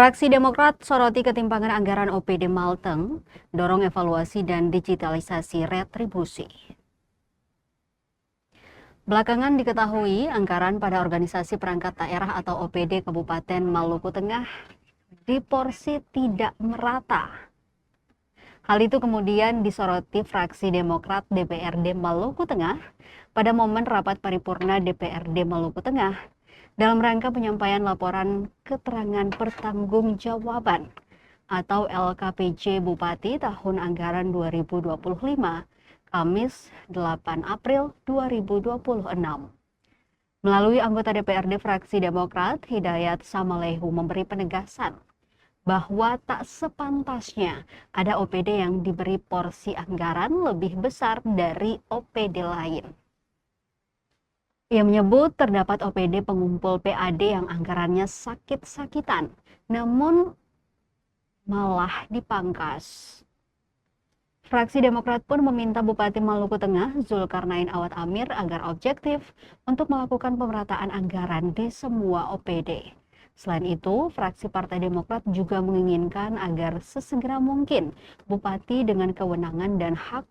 Fraksi Demokrat soroti ketimpangan anggaran OPD Malteng, dorong evaluasi dan digitalisasi retribusi. Belakangan diketahui anggaran pada organisasi perangkat daerah atau OPD Kabupaten Maluku Tengah diporsi tidak merata. Hal itu kemudian disoroti fraksi Demokrat DPRD Maluku Tengah pada momen rapat paripurna DPRD Maluku Tengah dalam rangka penyampaian laporan keterangan pertanggungjawaban atau LKPJ Bupati tahun anggaran 2025, Kamis 8 April 2026. Melalui anggota DPRD fraksi Demokrat, Hidayat Samalehu memberi penegasan bahwa tak sepantasnya ada OPD yang diberi porsi anggaran lebih besar dari OPD lain. Ia menyebut terdapat OPD pengumpul PAD yang anggarannya sakit-sakitan, namun malah dipangkas. Fraksi Demokrat pun meminta Bupati Maluku Tengah, Zulkarnain Awad Amir, agar objektif untuk melakukan pemerataan anggaran di semua OPD. Selain itu, fraksi Partai Demokrat juga menginginkan agar sesegera mungkin Bupati dengan kewenangan dan hak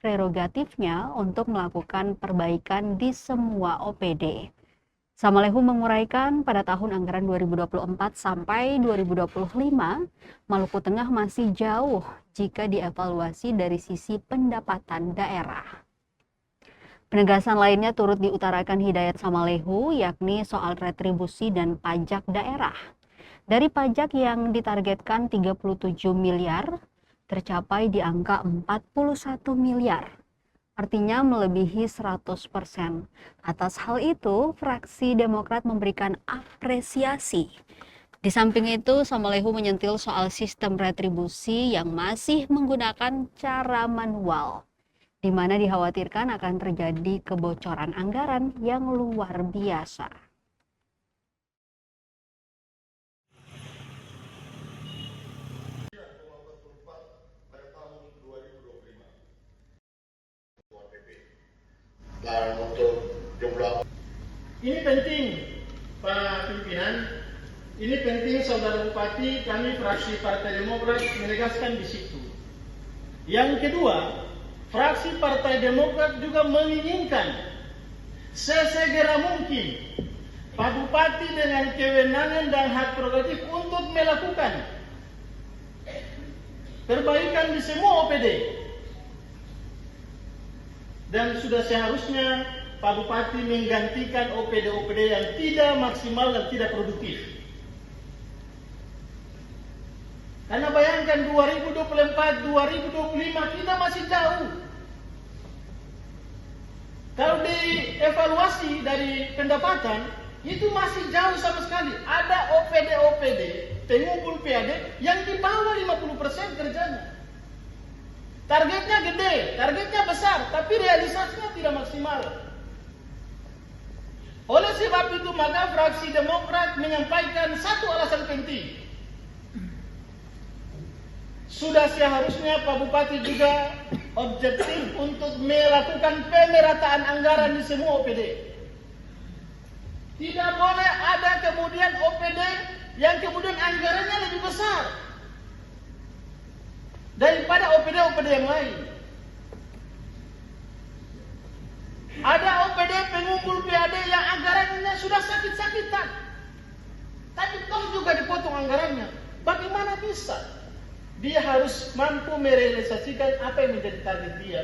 prerogatifnya untuk melakukan perbaikan di semua OPD. Samalehu menguraikan pada tahun anggaran 2024 sampai 2025, Maluku Tengah masih jauh jika dievaluasi dari sisi pendapatan daerah. Penegasan lainnya turut diutarakan Hidayat Samalehu, yakni soal retribusi dan pajak daerah. Dari pajak yang ditargetkan 37 miliar, tercapai di angka 41 miliar. Artinya melebihi 100%. Atas hal itu, fraksi Demokrat memberikan apresiasi. Di samping itu, Samalehu menyentil soal sistem retribusi yang masih menggunakan cara manual, di mana dikhawatirkan akan terjadi kebocoran anggaran yang luar biasa. Dan untuk jumlah ini penting, Pak Pimpinan, ini penting Saudara Bupati, kami fraksi Partai Demokrat menegaskan di situ. Yang kedua, fraksi Partai Demokrat juga menginginkan sesegera mungkin Pak Bupati dengan kewenangan dan hak prerogatif untuk melakukan perbaikan di semua OPD. Dan sudah seharusnya Pak Bupati menggantikan OPD-OPD yang tidak maksimal dan tidak produktif. Karena bayangkan 2024-2025 kita masih jauh. Kalau dievaluasi dari pendapatan, itu masih jauh sama sekali. Ada OPD-OPD, pengumpul PAD yang di bawah 50% kerjanya. Targetnya gede, targetnya besar, tapi realisasinya tidak maksimal. Oleh sebab itu, maka fraksi Demokrat menyampaikan satu alasan penting. Sudah seharusnya Pak Bupati juga objektif untuk melakukan pemerataan anggaran di semua OPD. Tidak boleh ada kemudian OPD yang kemudian anggarannya lebih besar daripada OPD-OPD yang lain. Ada OPD pengumpul PAD yang anggarannya sudah sakit-sakitan, tapi toh juga dipotong anggarannya. Bagaimana bisa? Dia harus mampu merealisasikan apa yang menjadi target dia.